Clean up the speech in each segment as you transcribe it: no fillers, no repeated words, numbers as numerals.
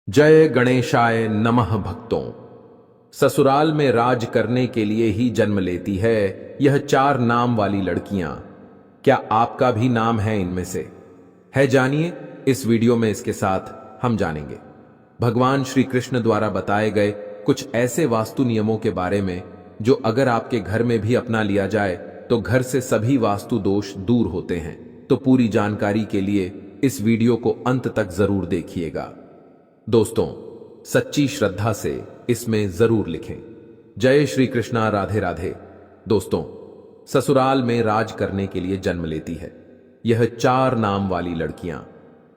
जय गणेशाय नमः भक्तों। ससुराल में राज करने के लिए ही जन्म लेती है यह चार नाम वाली लड़कियां। क्या आपका भी नाम है इनमें से? है जानिए इस वीडियो में, इसके साथ हम जानेंगे भगवान श्री कृष्ण द्वारा बताए गए कुछ ऐसे वास्तु नियमों के बारे में जो अगर आपके घर में भी अपना लिया जाए तो घर से सभी वास्तु दोष दूर होते हैं। तो पूरी जानकारी के लिए इस वीडियो को अंत तक जरूर देखिएगा। दोस्तों, सच्ची श्रद्धा से इसमें जरूर लिखें जय श्री कृष्णा, राधे राधे। दोस्तों, ससुराल में राज करने के लिए जन्म लेती है यह चार नाम वाली लड़कियां।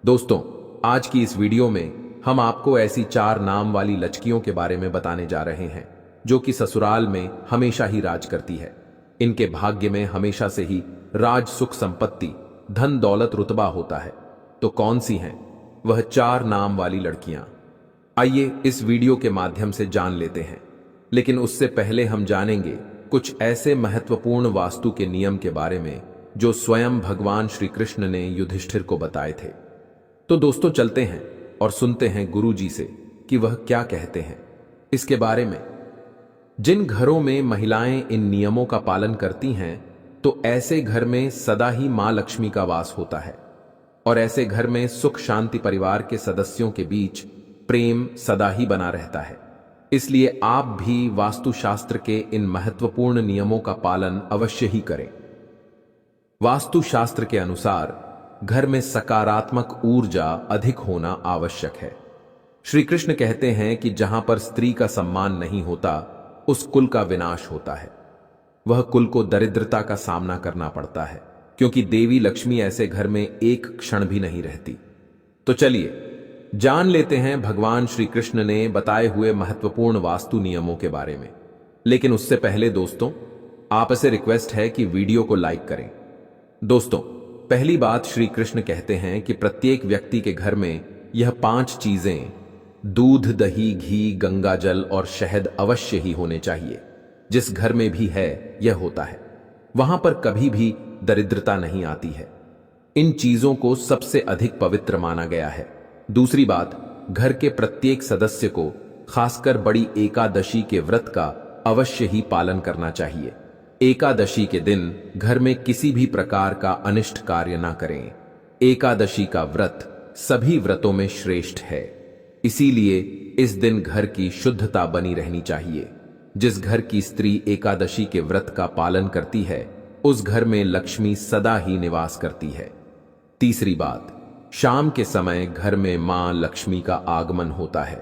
दोस्तों, आज की इस वीडियो में हम आपको ऐसी चार नाम वाली लड़कियों के बारे में बताने जा रहे हैं जो कि ससुराल में हमेशा ही राज करती है। इनके भाग्य में हमेशा से ही राज, सुख, संपत्ति, धन, दौलत, रुतबा होता है। तो कौन सी हैं वह चार नाम वाली लड़कियां? आइए इस वीडियो के माध्यम से जान लेते हैं, लेकिन उससे पहले हम जानेंगे कुछ ऐसे महत्वपूर्ण वास्तु के नियम के बारे में जो स्वयं भगवान श्री कृष्ण ने युधिष्ठिर को बताए थे। तो दोस्तों, चलते हैं और सुनते हैं गुरु जी से कि वह क्या कहते हैं इसके बारे में। जिन घरों में महिलाएं इन नियमों का पालन करती हैं तो ऐसे घर में सदा ही मां लक्ष्मी का वास होता है और ऐसे घर में सुख, शांति, परिवार के सदस्यों के बीच प्रेम सदा ही बना रहता है। इसलिए आप भी वास्तुशास्त्र के इन महत्वपूर्ण नियमों का पालन अवश्य ही करें। वास्तुशास्त्र के अनुसार घर में सकारात्मक ऊर्जा अधिक होना आवश्यक है। श्री कृष्ण कहते हैं कि जहां पर स्त्री का सम्मान नहीं होता उस कुल का विनाश होता है। वह कुल को दरिद्रता का सामना करना पड़ता है, क्योंकि देवी लक्ष्मी ऐसे घर में एक क्षण भी नहीं रहती। तो चलिए जान लेते हैं भगवान श्री कृष्ण ने बताए हुए महत्वपूर्ण वास्तु नियमों के बारे में। लेकिन उससे पहले दोस्तों, आपसे रिक्वेस्ट है कि वीडियो को लाइक करें। दोस्तों, पहली बात, श्री कृष्ण कहते हैं कि प्रत्येक व्यक्ति के घर में यह 5 चीजें दूध, दही, घी, गंगा जल और शहद अवश्य ही होने चाहिए। जिस घर में भी है यह होता है, वहां पर कभी भी दरिद्रता नहीं आती है। इन चीजों को सबसे अधिक पवित्र माना गया है। दूसरी बात, घर के प्रत्येक सदस्य को खासकर बड़ी एकादशी के व्रत का अवश्य ही पालन करना चाहिए। एकादशी के दिन घर में किसी भी प्रकार का अनिष्ट कार्य ना करें। एकादशी का व्रत सभी व्रतों में श्रेष्ठ है, इसीलिए इस दिन घर की शुद्धता बनी रहनी चाहिए। जिस घर की स्त्री एकादशी के व्रत का पालन करती है उस घर में लक्ष्मी सदा ही निवास करती है। तीसरी बात, शाम के समय घर में मां लक्ष्मी का आगमन होता है।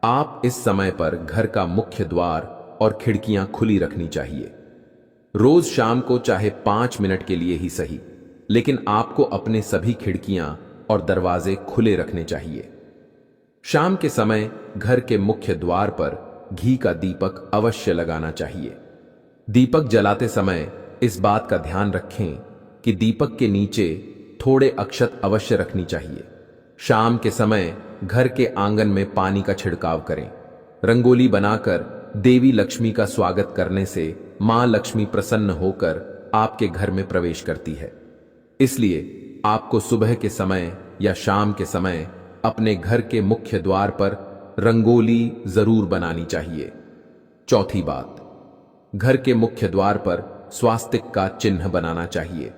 आप इस समय पर घर का मुख्य द्वार और खिड़कियां खुली रखनी चाहिए। रोज शाम को चाहे 5 मिनट के लिए ही सही, लेकिन आपको अपने सभी खिड़कियां और दरवाजे खुले रखने चाहिए। शाम के समय घर के मुख्य द्वार पर घी का दीपक अवश्य लगाना चाहिए। दीपक जलाते समय इस बात का ध्यान रखें कि दीपक के नीचे थोड़े अक्षत अवश्य रखनी चाहिए। शाम के समय घर के आंगन में पानी का छिड़काव करें। रंगोली बनाकर देवी लक्ष्मी का स्वागत करने से मां लक्ष्मी प्रसन्न होकर आपके घर में प्रवेश करती है। इसलिए आपको सुबह के समय या शाम के समय अपने घर के मुख्य द्वार पर रंगोली जरूर बनानी चाहिए। चौथी बात, घर के मुख्य द्वार पर स्वास्तिक का चिन्ह बनाना चाहिए।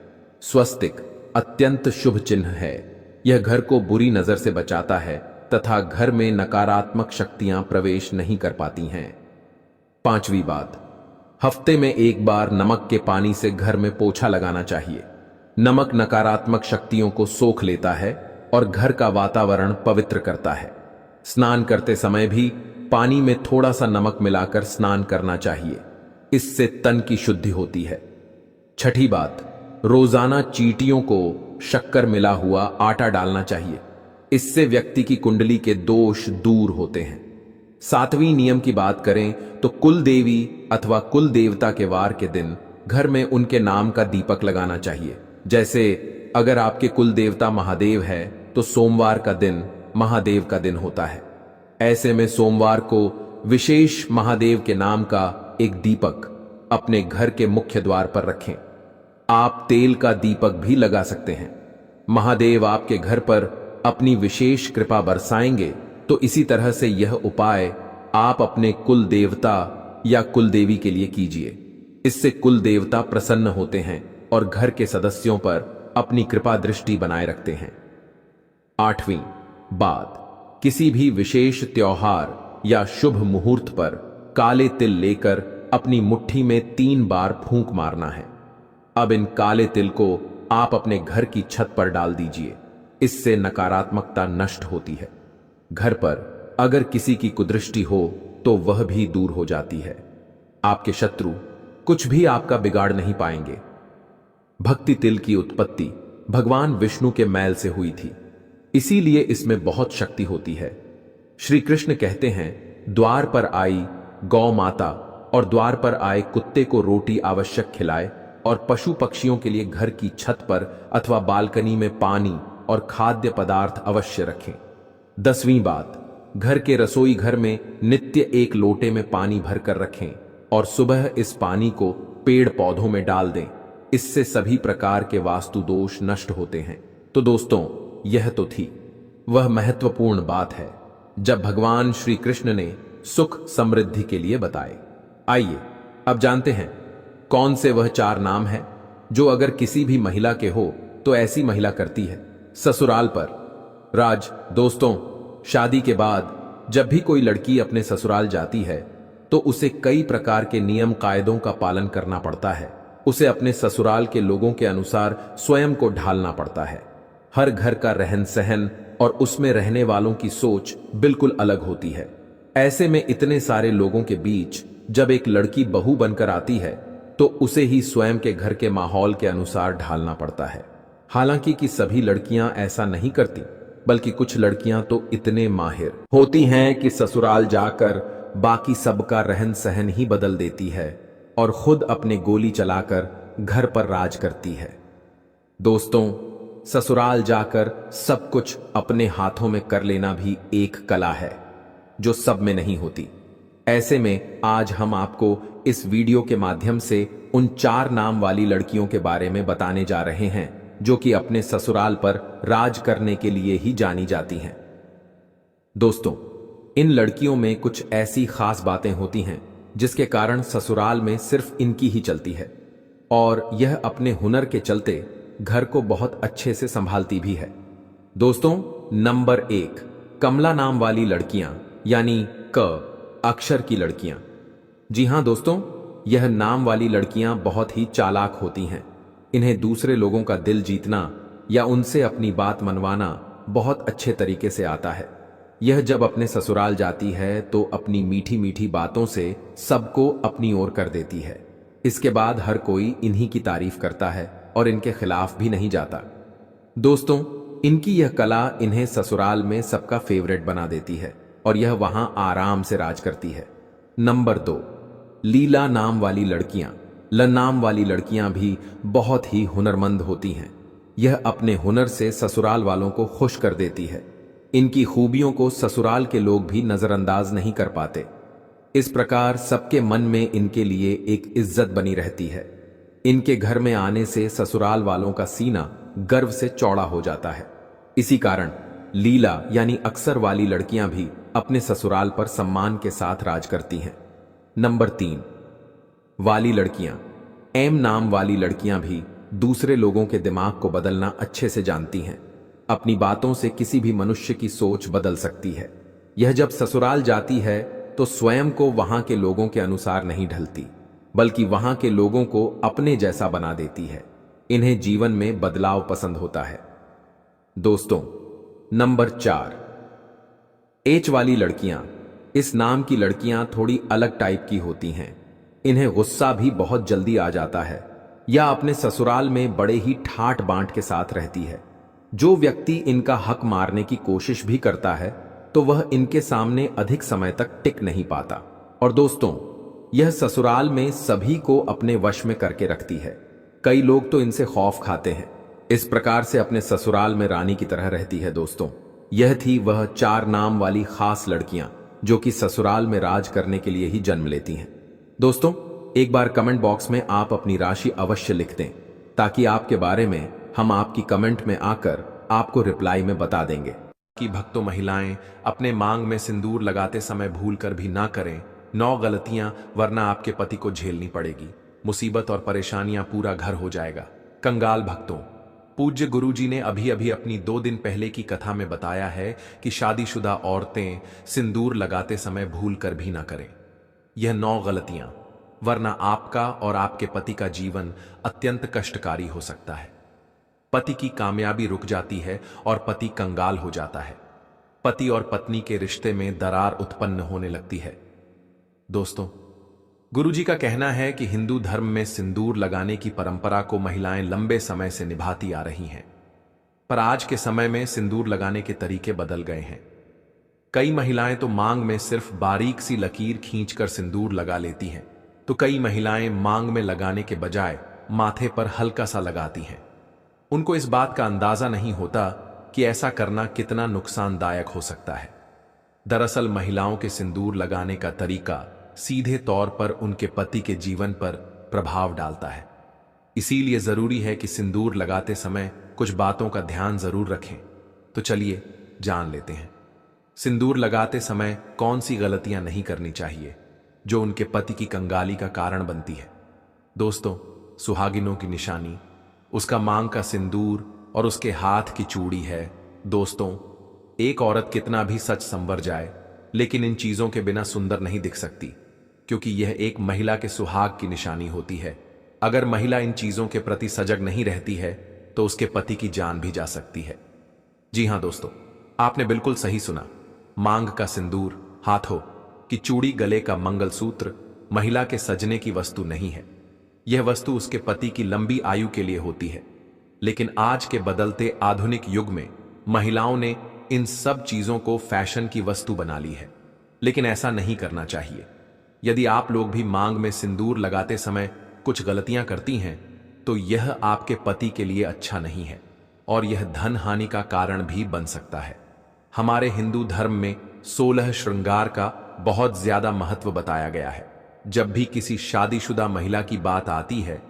स्वस्तिक अत्यंत शुभ चिन्ह है। यह घर को बुरी नजर से बचाता है तथा घर में नकारात्मक शक्तियां प्रवेश नहीं कर पाती हैं। पांचवी बात, हफ्ते में एक बार नमक के पानी से घर में पोछा लगाना चाहिए। नमक नकारात्मक शक्तियों को सोख लेता है और घर का वातावरण पवित्र करता है। स्नान करते समय भी पानी में थोड़ा सा नमक मिलाकर स्नान करना चाहिए, इससे तन की शुद्धि होती है। छठी बात, रोजाना चींटियों को शक्कर मिला हुआ आटा डालना चाहिए। इससे व्यक्ति की कुंडली के दोष दूर होते हैं। 7वीं नियम की बात करें तो कुल देवी अथवा कुल देवता के वार के दिन घर में उनके नाम का दीपक लगाना चाहिए। जैसे अगर आपके कुल देवता महादेव है तो सोमवार का दिन महादेव का दिन होता है। ऐसे में सोमवार को विशेष महादेव के नाम का एक दीपक अपने घर के मुख्य द्वार पर रखें। आप तेल का दीपक भी लगा सकते हैं। महादेव आपके घर पर अपनी विशेष कृपा बरसाएंगे तो इसी तरह से यह उपाय आप अपने कुल देवता या कुल देवी के लिए कीजिए। इससे कुल देवता प्रसन्न होते हैं और घर के सदस्यों पर अपनी कृपा दृष्टि बनाए रखते हैं। 8वीं बात, किसी भी विशेष त्योहार या शुभ मुहूर्त पर काले तिल लेकर अपनी मुट्ठी में 3 बार फूंक मारना है। अब इन काले तिल को आप अपने घर की छत पर डाल दीजिए। इससे नकारात्मकता नष्ट होती है। घर पर अगर किसी की कुदृष्टि हो तो वह भी दूर हो जाती है। आपके शत्रु कुछ भी आपका बिगाड़ नहीं पाएंगे। भक्ति तिल की उत्पत्ति भगवान विष्णु के मैल से हुई थी, इसीलिए इसमें बहुत शक्ति होती है। श्री कृष्ण कहते हैं, द्वार पर आई गौ माता और द्वार पर आए कुत्ते को रोटी आवश्यक खिलाए और पशु पक्षियों के लिए घर की छत पर अथवा बालकनी में पानी और खाद्य पदार्थ अवश्य रखें। 10वीं बात, घर के रसोई घर में नित्य 1 लोटे में पानी भरकर रखें और सुबह इस पानी को पेड़ पौधों में डाल दें। इससे सभी प्रकार के वास्तु दोष नष्ट होते हैं। तो दोस्तों, यह तो थी वह महत्वपूर्ण बात है जब भगवान श्री कृष्ण ने सुख समृद्धि के लिए बताए। आइए अब जानते हैं कौन से वह 4 नाम हैं जो अगर किसी भी महिला के हो तो ऐसी महिला करती है ससुराल पर राज। दोस्तों, शादी के बाद जब भी कोई लड़की अपने ससुराल जाती है तो उसे कई प्रकार के नियम कायदों का पालन करना पड़ता है। उसे अपने ससुराल के लोगों के अनुसार स्वयं को ढालना पड़ता है। हर घर का रहन सहन और उसमें रहने वालों की सोच बिल्कुल अलग होती है। ऐसे में इतने सारे लोगों के बीच जब एक लड़की बहू बनकर आती है तो उसे ही स्वयं के घर के माहौल के अनुसार ढालना पड़ता है। हालांकि कि सभी लड़कियां ऐसा नहीं करती, बल्कि कुछ लड़कियां तो इतने माहिर होती हैं कि ससुराल जाकर बाकी सबका रहन सहन ही बदल देती है और खुद अपने गोली चलाकर घर पर राज करती है। दोस्तों, ससुराल जाकर सब कुछ अपने हाथों में कर लेना भी एक कला है जो सब में नहीं होती। ऐसे में आज हम आपको इस वीडियो के माध्यम से उन 4 नाम वाली लड़कियों के बारे में बताने जा रहे हैं जो कि अपने ससुराल पर राज करने के लिए ही जानी जाती हैं। दोस्तों, इन लड़कियों में कुछ ऐसी खास बातें होती हैं जिसके कारण ससुराल में सिर्फ इनकी ही चलती है और यह अपने हुनर के चलते घर को बहुत अच्छे से संभालती भी है। दोस्तों, नंबर 1, कमला नाम वाली लड़कियां, यानी क अक्षर की लड़कियां। जी हां दोस्तों, यह नाम वाली लड़कियां बहुत ही चालाक होती हैं। इन्हें दूसरे लोगों का दिल जीतना या उनसे अपनी बात मनवाना बहुत अच्छे तरीके से आता है। यह जब अपने ससुराल जाती है तो अपनी मीठी मीठी बातों से सबको अपनी ओर कर देती है। इसके बाद हर कोई इन्हीं की तारीफ करता है और इनके खिलाफ भी नहीं जाता। दोस्तों, इनकी यह कला इन्हें ससुराल में सबका फेवरेट बना देती है और यह वहां आराम से राज करती है। नंबर 2, लीला नाम वाली लड़कियां। नाम वाली लड़कियां भी बहुत ही हुनरमंद होती हैं। यह अपने हुनर से ससुराल वालों को खुश कर देती है। इनकी खूबियों को ससुराल के लोग भी नजरअंदाज नहीं कर पाते। इस प्रकार सबके मन में इनके लिए एक इज्जत बनी रहती है। इनके घर में आने से ससुराल वालों का सीना गर्व से चौड़ा हो जाता है। इसी कारण लीला यानी अक्सर वाली लड़कियां भी अपने ससुराल पर सम्मान के साथ राज करती हैं। नंबर 3, वाली लड़कियां। एम नाम वाली लड़कियां भी दूसरे लोगों के दिमाग को बदलना अच्छे से जानती हैं। अपनी बातों से किसी भी मनुष्य की सोच बदल सकती है। यह जब ससुराल जाती है तो स्वयं को वहां के लोगों के अनुसार नहीं ढलती, बल्कि वहां के लोगों को अपने जैसा बना देती है। इन्हें जीवन में बदलाव पसंद होता है। दोस्तों, नंबर 4, एच वाली लड़कियां। इस नाम की लड़कियां थोड़ी अलग टाइप की होती हैं। इन्हें गुस्सा भी बहुत जल्दी आ जाता है या अपने ससुराल में बड़े ही ठाट बांट के साथ रहती है। जो व्यक्ति इनका हक मारने की कोशिश भी करता है तो वह इनके सामने अधिक समय तक टिक नहीं पाता। और दोस्तों, यह ससुराल में सभी को अपने वश में करके रखती है। कई लोग तो इनसे खौफ खाते हैं। इस प्रकार से अपने ससुराल में रानी की तरह रहती है। दोस्तों, यह थी वह 4 नाम वाली खास लड़कियां जो कि ससुराल में राज करने के लिए ही जन्म लेती हैं। दोस्तों, एक बार कमेंट बॉक्स में आप अपनी राशि अवश्य लिख दें ताकि आपके बारे में हम आपकी कमेंट में आकर आपको रिप्लाई में बता देंगे। कि भक्तों महिलाएं अपने मांग में सिंदूर लगाते समय भूल कर भी ना करें 9 गलतियां, वरना आपके पति को झेलनी पड़ेगी मुसीबत और परेशानियां, पूरा घर हो जाएगा। कंगाल भक्तों, पूज्य गुरुजी ने अभी अभी अपनी 2 दिन पहले की कथा में बताया है कि शादीशुदा औरतें सिंदूर लगाते समय भूल कर भी ना करें यह 9 गलतियां, वरना आपका और आपके पति का जीवन अत्यंत कष्टकारी हो सकता है। पति की कामयाबी रुक जाती है और पति कंगाल हो जाता है। पति और पत्नी के रिश्ते में दरार उत्पन्न होने लगती है। दोस्तों, गुरुजी का कहना है कि हिंदू धर्म में सिंदूर लगाने की परंपरा को महिलाएं लंबे समय से निभाती आ रही हैं, पर आज के समय में सिंदूर लगाने के तरीके बदल गए हैं। कई महिलाएं तो मांग में सिर्फ बारीक सी लकीर खींचकर सिंदूर लगा लेती हैं, तो कई महिलाएं मांग में लगाने के बजाय माथे पर हल्का सा लगाती हैं। उनको इस बात का अंदाजा नहीं होता कि ऐसा करना कितना नुकसानदायक हो सकता है। दरअसल महिलाओं के सिंदूर लगाने का तरीका सीधे तौर पर उनके पति के जीवन पर प्रभाव डालता है। इसीलिए जरूरी है कि सिंदूर लगाते समय कुछ बातों का ध्यान जरूर रखें। तो चलिए जान लेते हैं, सिंदूर लगाते समय कौन सी गलतियां नहीं करनी चाहिए जो उनके पति की कंगाली का कारण बनती है। दोस्तों, सुहागिनों की निशानी उसका मांग का सिंदूर और उसके हाथ की चूड़ी है। दोस्तों, एक औरत कितना भी सच संवर जाए, लेकिन इन चीजों के बिना सुंदर नहीं दिख सकती, क्योंकि यह एक महिला के सुहाग की निशानी होती है। अगर महिला इन चीजों के प्रति सजग नहीं रहती है तो उसके पति की जान भी जा सकती है। जी हां दोस्तों, आपने बिल्कुल सही सुना। मांग का सिंदूर, हाथों की चूड़ी, गले का मंगलसूत्र महिला के सजने की वस्तु नहीं है। यह वस्तु उसके पति की लंबी आयु के लिए होती है। लेकिन आज के बदलते आधुनिक युग में महिलाओं ने इन सब चीजों को फैशन की वस्तु बना ली है, लेकिन ऐसा नहीं करना चाहिए। यदि आप लोग भी मांग में सिंदूर लगाते समय कुछ गलतियां करती हैं, तो यह आपके पति के लिए अच्छा नहीं है और यह धन हानि का कारण भी बन सकता है। हमारे हिंदू धर्म में 16 श्रृंगार का बहुत ज्यादा महत्व बताया गया है। जब भी किसी शादीशुदा महिला की बात आती है,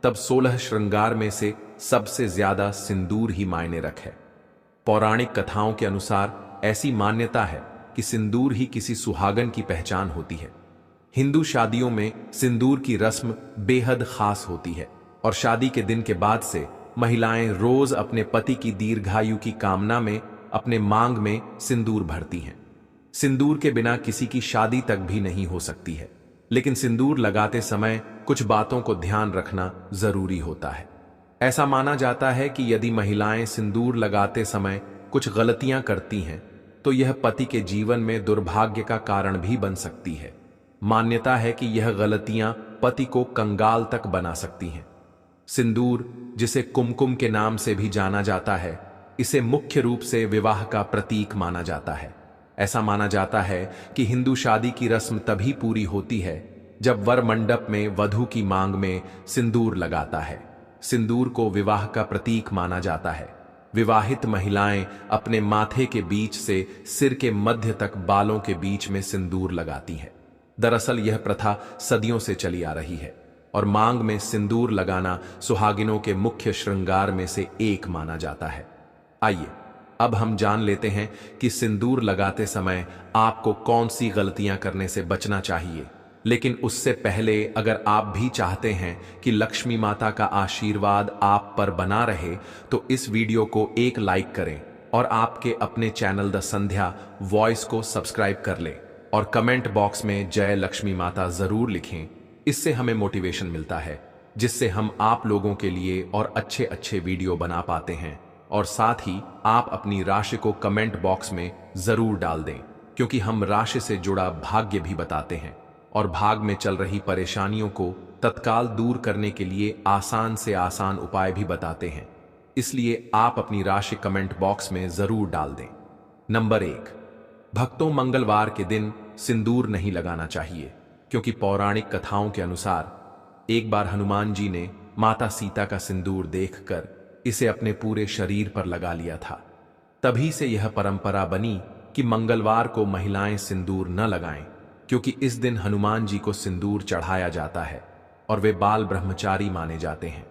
तब 16 श्रृंगार में से सबसे ज्यादा सिंदूर ही मायने रखे। पौराणिक कथाओं के अनुसार ऐसी मान्यता है कि सिंदूर ही किसी सुहागन की पहचान होती है। हिंदू शादियों में सिंदूर की रस्म बेहद खास होती है और शादी के दिन के बाद से महिलाएं रोज अपने पति की दीर्घायु की कामना में अपने मांग में सिंदूर भरती हैं। सिंदूर के बिना किसी की शादी तक भी नहीं हो सकती है, लेकिन सिंदूर लगाते समय कुछ बातों को ध्यान रखना जरूरी होता है। ऐसा माना जाता है कि यदि महिलाएं सिंदूर लगाते समय कुछ गलतियां करती हैं, तो यह पति के जीवन में दुर्भाग्य का कारण भी बन सकती है। मान्यता है कि यह गलतियां पति को कंगाल तक बना सकती हैं। सिंदूर, जिसे कुमकुम के नाम से भी जाना जाता है, इसे मुख्य रूप से विवाह का प्रतीक माना जाता है। ऐसा माना जाता है कि हिंदू शादी की रस्म तभी पूरी होती है जब वर मंडप में वधू की मांग में सिंदूर लगाता है। सिंदूर को विवाह का प्रतीक माना जाता है। विवाहित महिलाएं अपने माथे के बीच से सिर के मध्य तक बालों के बीच में सिंदूर लगाती हैं। दरअसल यह प्रथा सदियों से चली आ रही है और मांग में सिंदूर लगाना सुहागिनों के मुख्य श्रृंगार में से एक माना जाता है। आइए अब हम जान लेते हैं कि सिंदूर लगाते समय आपको कौन सी गलतियां करने से बचना चाहिए। लेकिन उससे पहले, अगर आप भी चाहते हैं कि लक्ष्मी माता का आशीर्वाद आप पर बना रहे, तो इस वीडियो को एक लाइक करें और आपके अपने चैनल द संध्या वॉइस को सब्सक्राइब कर लें और कमेंट बॉक्स में जय लक्ष्मी माता जरूर लिखें। इससे हमें मोटिवेशन मिलता है, जिससे हम आप लोगों के लिए और अच्छे अच्छे वीडियो बना पाते हैं। और साथ ही आप अपनी राशि को कमेंट बॉक्स में जरूर डाल दें, क्योंकि हम राशि से जुड़ा भाग्य भी बताते हैं और भाग में चल रही परेशानियों को तत्काल दूर करने के लिए आसान से आसान उपाय भी बताते हैं। इसलिए आप अपनी राशि कमेंट बॉक्स में जरूर डाल दें। नंबर 1, भक्तों, मंगलवार के दिन सिंदूर नहीं लगाना चाहिए, क्योंकि पौराणिक कथाओं के अनुसार एक बार हनुमान जी ने माता सीता का सिंदूर देखकर इसे अपने पूरे शरीर पर लगा लिया था। तभी से यह परंपरा बनी कि मंगलवार को महिलाएं सिंदूर न लगाएं, क्योंकि इस दिन हनुमान जी को सिंदूर चढ़ाया जाता है और वे बाल ब्रह्मचारी माने जाते हैं।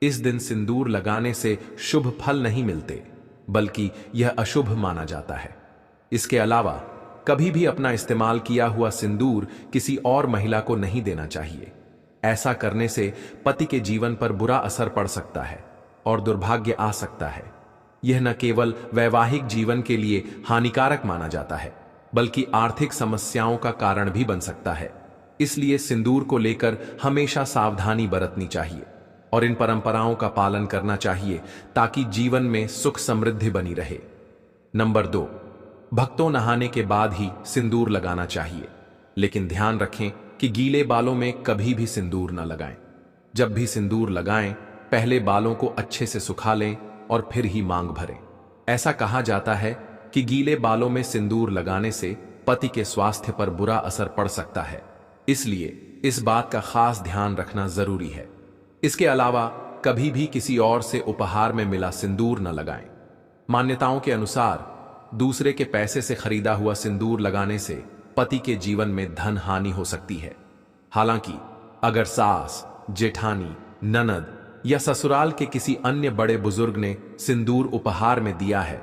इस दिन सिंदूर लगाने से शुभ फल नहीं मिलते, बल्कि यह अशुभ माना जाता है। इसके अलावा कभी भी अपना इस्तेमाल किया हुआ सिंदूर किसी और महिला को नहीं देना चाहिए। ऐसा करने से पति के जीवन पर बुरा असर पड़ सकता है और दुर्भाग्य आ सकता है। यह न केवल वैवाहिक जीवन के लिए हानिकारक माना जाता है, बल्कि आर्थिक समस्याओं का कारण भी बन सकता है। इसलिए सिंदूर को लेकर हमेशा सावधानी बरतनी चाहिए और इन परंपराओं का पालन करना चाहिए ताकि जीवन में सुख समृद्धि बनी रहे। नंबर 2, भक्तों नहाने के बाद ही सिंदूर लगाना चाहिए, लेकिन ध्यान रखें कि गीले बालों में कभी भी सिंदूर न लगाएं। जब भी सिंदूर लगाएं, पहले बालों को अच्छे से सुखा लें और फिर ही मांग भरें। ऐसा कहा जाता है कि गीले बालों में सिंदूर लगाने से पति के स्वास्थ्य पर बुरा असर पड़ सकता है, इसलिए इस बात का खास ध्यान रखना जरूरी है। इसके अलावा कभी भी किसी और से उपहार में मिला सिंदूर न लगाएं। मान्यताओं के अनुसार दूसरे के पैसे से खरीदा हुआ सिंदूर लगाने से पति के जीवन में धन हानि हो सकती है। हालांकि अगर सास, जेठानी, ननद या ससुराल के किसी अन्य बड़े बुजुर्ग ने सिंदूर उपहार में दिया है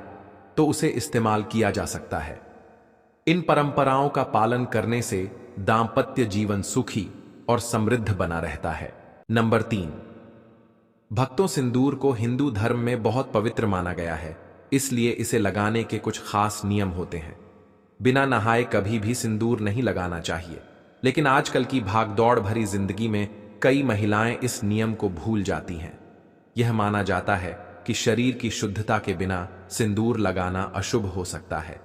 तो उसे इस्तेमाल किया जा सकता है। इन परंपराओं का पालन करने से दांपत्य जीवन सुखी और समृद्ध बना रहता है। नंबर 3, भक्तों सिंदूर को हिंदू धर्म में बहुत पवित्र माना गया है, इसलिए इसे लगाने के कुछ खास नियम होते हैं। बिना नहाए कभी भी सिंदूर नहीं लगाना चाहिए, लेकिन आजकल की भागदौड़ भरी जिंदगी में कई महिलाएं इस नियम को भूल जाती हैं। यह माना जाता है कि शरीर की शुद्धता के बिना सिंदूर लगाना अशुभ हो सकता है।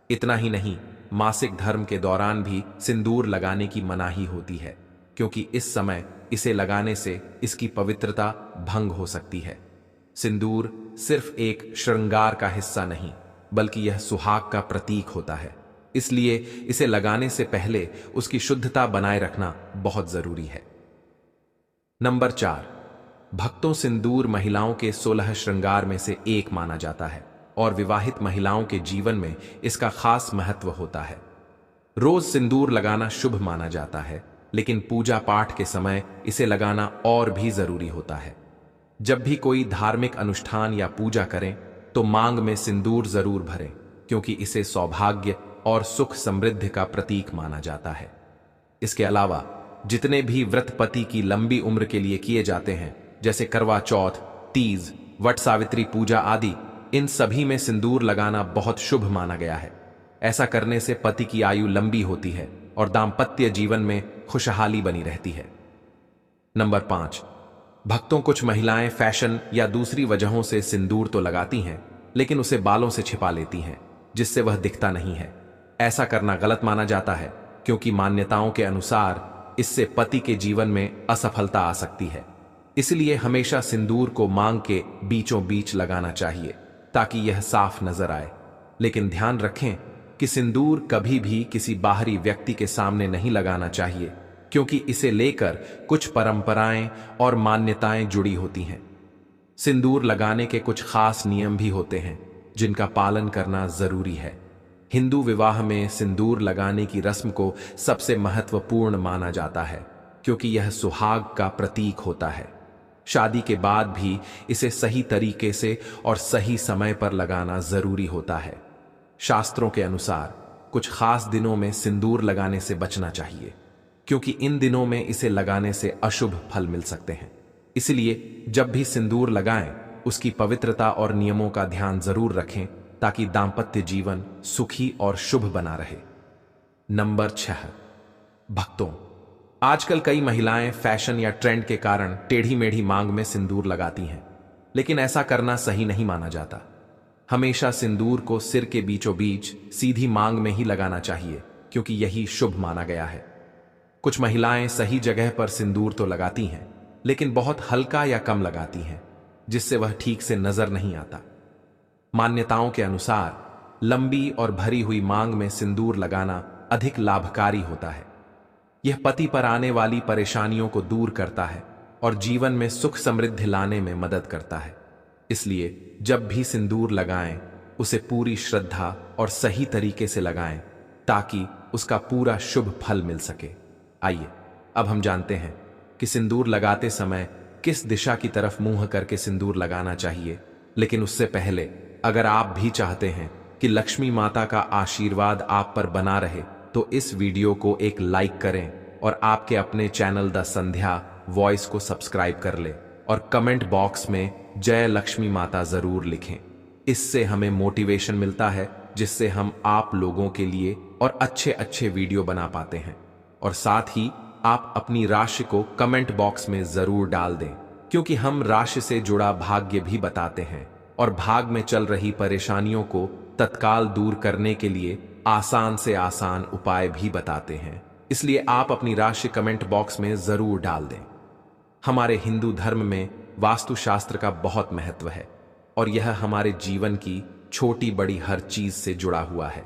इतना ही नहीं, मासिक धर्म के दौरान भी सिंदूर लगाने की मनाही होती है, क्योंकि इस समय इसे लगाने से इसकी पवित्रता भंग हो सकती है। सिंदूर सिर्फ एक श्रृंगार का हिस्सा नहीं, बल्कि यह सुहाग का प्रतीक होता है। इसलिए इसे लगाने से पहले उसकी शुद्धता बनाए रखना बहुत जरूरी है। नंबर 4, भक्तों सिंदूर महिलाओं के 16 श्रृंगार में से एक माना जाता है और विवाहित महिलाओं के जीवन में इसका खास महत्व होता है। रोज सिंदूर लगाना शुभ माना जाता है, लेकिन पूजा पाठ के समय इसे लगाना और भी जरूरी होता है। जब भी कोई धार्मिक अनुष्ठान या पूजा करें तो मांग में सिंदूर जरूर भरें, क्योंकि इसे सौभाग्य और सुख समृद्धि का प्रतीक माना जाता है। इसके अलावा जितने भी व्रत पति की लंबी उम्र के लिए किए जाते हैं, जैसे करवा चौथ, तीज, वट सावित्री पूजा आदि, इन सभी में सिंदूर लगाना बहुत शुभ माना गया है। ऐसा करने से पति की आयु लंबी होती है और दांपत्य जीवन में खुशहाली बनी रहती है। नंबर 5, भक्तों कुछ महिलाएं फैशन या दूसरी वजहों से सिंदूर तो लगाती हैं, लेकिन उसे बालों से छिपा लेती हैं, जिससे वह दिखता नहीं है। ऐसा करना गलत माना जाता है, क्योंकि मान्यताओं के अनुसार इससे पति के जीवन में असफलता आ सकती है। इसलिए हमेशा सिंदूर को मांग के बीचों बीच लगाना चाहिए ताकि यह साफ नजर आए। लेकिन ध्यान रखें कि सिंदूर कभी भी किसी बाहरी व्यक्ति के सामने नहीं लगाना चाहिए, क्योंकि इसे लेकर कुछ परंपराएं और मान्यताएं जुड़ी होती हैं। सिंदूर लगाने के कुछ खास नियम भी होते हैं जिनका पालन करना जरूरी है। हिंदू विवाह में सिंदूर लगाने की रस्म को सबसे महत्वपूर्ण माना जाता है, क्योंकि यह सुहाग का प्रतीक होता है। शादी के बाद भी इसे सही तरीके से और सही समय पर लगाना जरूरी होता है। शास्त्रों के अनुसार कुछ खास दिनों में सिंदूर लगाने से बचना चाहिए, क्योंकि इन दिनों में इसे लगाने से अशुभ फल मिल सकते हैं। इसलिए जब भी सिंदूर लगाएं, उसकी पवित्रता और नियमों का ध्यान जरूर रखें ताकि दांपत्य जीवन सुखी और शुभ बना रहे। नंबर 6, भक्तों आजकल कई महिलाएं फैशन या ट्रेंड के कारण टेढ़ी मेढ़ी मांग में सिंदूर लगाती हैं, लेकिन ऐसा करना सही नहीं माना जाता। हमेशा सिंदूर को सिर के बीचों बीच सीधी मांग में ही लगाना चाहिए, क्योंकि यही शुभ माना गया है। कुछ महिलाएं सही जगह पर सिंदूर तो लगाती हैं, लेकिन बहुत हल्का या कम लगाती हैं, जिससे वह ठीक से नजर नहीं आता। मान्यताओं के अनुसार लंबी और भरी हुई मांग में सिंदूर लगाना अधिक लाभकारी होता है। यह पति पर आने वाली परेशानियों को दूर करता है और जीवन में सुख समृद्धि लाने में मदद करता है। इसलिए जब भी सिंदूर लगाएं, उसे पूरी श्रद्धा और सही तरीके से लगाएं ताकि उसका पूरा शुभ फल मिल सके। आइए अब हम जानते हैं कि सिंदूर लगाते समय किस दिशा की तरफ मुंह करके सिंदूर लगाना चाहिए, लेकिन उससे पहले अगर आप भी चाहते हैं कि लक्ष्मी माता का आशीर्वाद आप पर बना रहे तो इस वीडियो को एक लाइक करें और आपके अपने चैनल द संध्या वॉइस को सब्सक्राइब कर ले और कमेंट बॉक्स में जय लक्ष्मी माता जरूर लिखें। इससे हमें मोटिवेशन मिलता है जिससे हम आप लोगों के लिए और अच्छे अच्छे वीडियो बना पाते हैं। और साथ ही आप अपनी राशि को कमेंट बॉक्स में जरूर डाल दें, क्योंकि हम राशि से जुड़ा भाग्य भी बताते हैं और भाग में चल रही परेशानियों को तत्काल दूर करने के लिए आसान से आसान उपाय भी बताते हैं। इसलिए आप अपनी राशि कमेंट बॉक्स में जरूर डाल दें। हमारे हिंदू धर्म में वास्तुशास्त्र का बहुत महत्व है और यह हमारे जीवन की छोटी बड़ी हर चीज से जुड़ा हुआ है।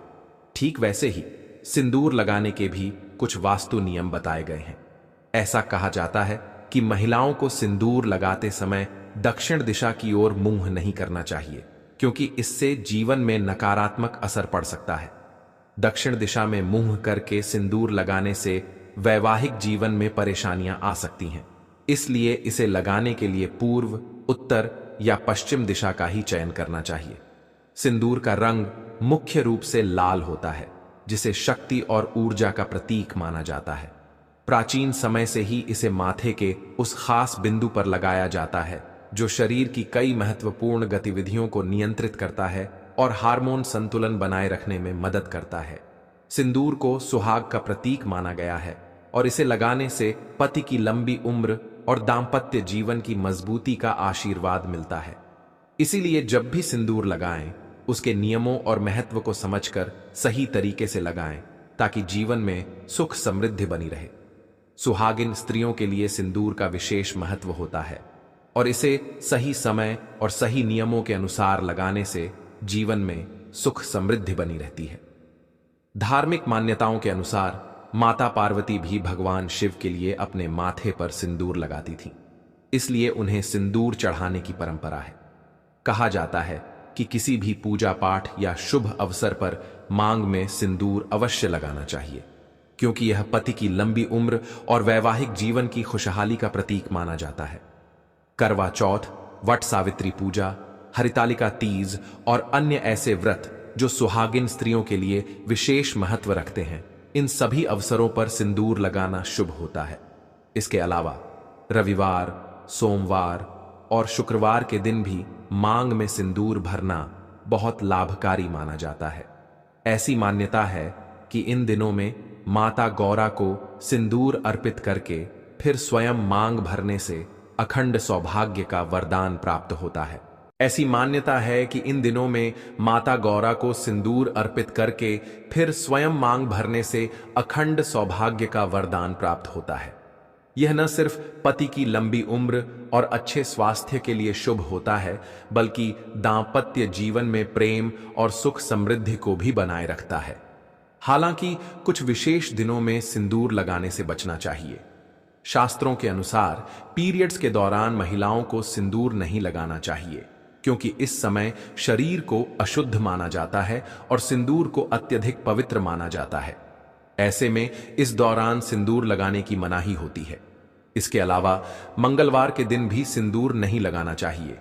ठीक वैसे ही सिंदूर लगाने के भी कुछ वास्तु नियम बताए गए हैं। ऐसा कहा जाता है कि महिलाओं को सिंदूर लगाते समय दक्षिण दिशा की ओर मुंह नहीं करना चाहिए, क्योंकि इससे जीवन में नकारात्मक असर पड़ सकता है। दक्षिण दिशा में मुंह करके सिंदूर लगाने से वैवाहिक जीवन में परेशानियां आ सकती हैं। इसलिए इसे लगाने के लिए पूर्व, उत्तर या पश्चिम दिशा का ही चयन करना चाहिए। सिंदूर का रंग मुख्य रूप से लाल होता है, जिसे शक्ति और ऊर्जा का प्रतीक माना जाता है। प्राचीन समय से ही इसे माथे के उस खास बिंदु पर लगाया जाता है जो शरीर की कई महत्वपूर्ण गतिविधियों को नियंत्रित करता है और हार्मोन संतुलन बनाए रखने में मदद करता है। सिंदूर को सुहाग का प्रतीक माना गया है और इसे लगाने से पति की लंबी उम्र और दाम्पत्य जीवन की मजबूती का आशीर्वाद मिलता है। इसीलिए जब भी सिंदूर लगाएं, उसके नियमों और महत्व को समझकर सही तरीके से लगाएं, ताकि जीवन में सुख समृद्धि बनी रहे। सुहागिन स्त्रियों के लिए सिंदूर का विशेष महत्व होता है और इसे सही समय और सही नियमों के अनुसार लगाने से जीवन में सुख समृद्धि बनी रहती है। धार्मिक मान्यताओं के अनुसार माता पार्वती भी भगवान शिव के लिए अपने माथे पर सिंदूर लगाती थीं। इसलिए उन्हें सिंदूर चढ़ाने की परंपरा है। कहा जाता है कि किसी भी पूजा पाठ या शुभ अवसर पर मांग में सिंदूर अवश्य लगाना चाहिए, क्योंकि यह पति की लंबी उम्र और वैवाहिक जीवन की खुशहाली का प्रतीक माना जाता है। करवा चौथ, वट सावित्री पूजा, हरितालिका तीज और अन्य ऐसे व्रत जो सुहागिन स्त्रियों के लिए विशेष महत्व रखते हैं, इन सभी अवसरों पर सिंदूर लगाना शुभ होता है। इसके अलावा रविवार, सोमवार और शुक्रवार के दिन भी मांग में सिंदूर भरना बहुत लाभकारी माना जाता है। ऐसी मान्यता है कि इन दिनों में माता गौरा को सिंदूर अर्पित करके फिर स्वयं मांग भरने से अखंड सौभाग्य का वरदान प्राप्त होता है। ऐसी मान्यता है कि इन दिनों में माता गौरा को सिंदूर अर्पित करके फिर स्वयं मांग भरने से अखंड सौभाग्य का वरदान प्राप्त होता है। यह न सिर्फ पति की लंबी उम्र और अच्छे स्वास्थ्य के लिए शुभ होता है, बल्कि दांपत्य जीवन में प्रेम और सुख समृद्धि को भी बनाए रखता है। हालांकि कुछ विशेष दिनों में सिंदूर लगाने से बचना चाहिए। शास्त्रों के अनुसार पीरियड्स के दौरान महिलाओं को सिंदूर नहीं लगाना चाहिए, क्योंकि इस समय शरीर को अशुद्ध माना जाता है और सिंदूर को अत्यधिक पवित्र माना जाता है। ऐसे में इस दौरान सिंदूर लगाने की मनाही होती है। इसके अलावा मंगलवार के दिन भी सिंदूर नहीं लगाना चाहिए,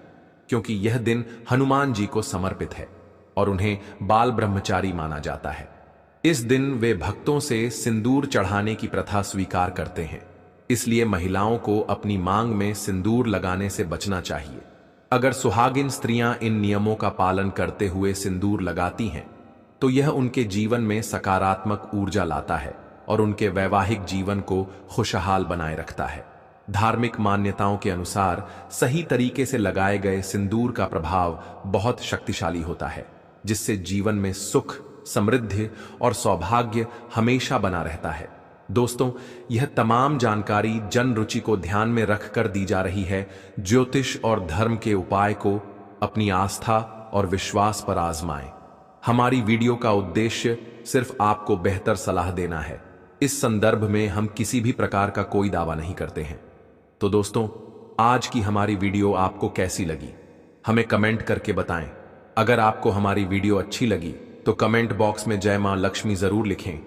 क्योंकि यह दिन हनुमान जी को समर्पित है और उन्हें बाल ब्रह्मचारी माना जाता है। इस दिन वे भक्तों से सिंदूर चढ़ाने की प्रथा स्वीकार करते हैं। इसलिए महिलाओं को अपनी मांग में सिंदूर लगाने से बचना चाहिए। अगर सुहागिन स्त्रियां इन नियमों का पालन करते हुए सिंदूर लगाती हैं, तो यह उनके जीवन में सकारात्मक ऊर्जा लाता है और उनके वैवाहिक जीवन को खुशहाल बनाए रखता है। धार्मिक मान्यताओं के अनुसार सही तरीके से लगाए गए सिंदूर का प्रभाव बहुत शक्तिशाली होता है, जिससे जीवन में सुख, समृद्धि और सौभाग्य हमेशा बना रहता है। दोस्तों, यह तमाम जानकारी जन रुचि को ध्यान में रखकर दी जा रही है। ज्योतिष और धर्म के उपाय को अपनी आस्था और विश्वास पर आजमाएं। हमारी वीडियो का उद्देश्य सिर्फ आपको बेहतर सलाह देना है। इस संदर्भ में हम किसी भी प्रकार का कोई दावा नहीं करते हैं। तो दोस्तों, आज की हमारी वीडियो आपको कैसी लगी, हमें कमेंट करके बताएं। अगर आपको हमारी वीडियो अच्छी लगी तो कमेंट बॉक्स में जय मां लक्ष्मी जरूर लिखें।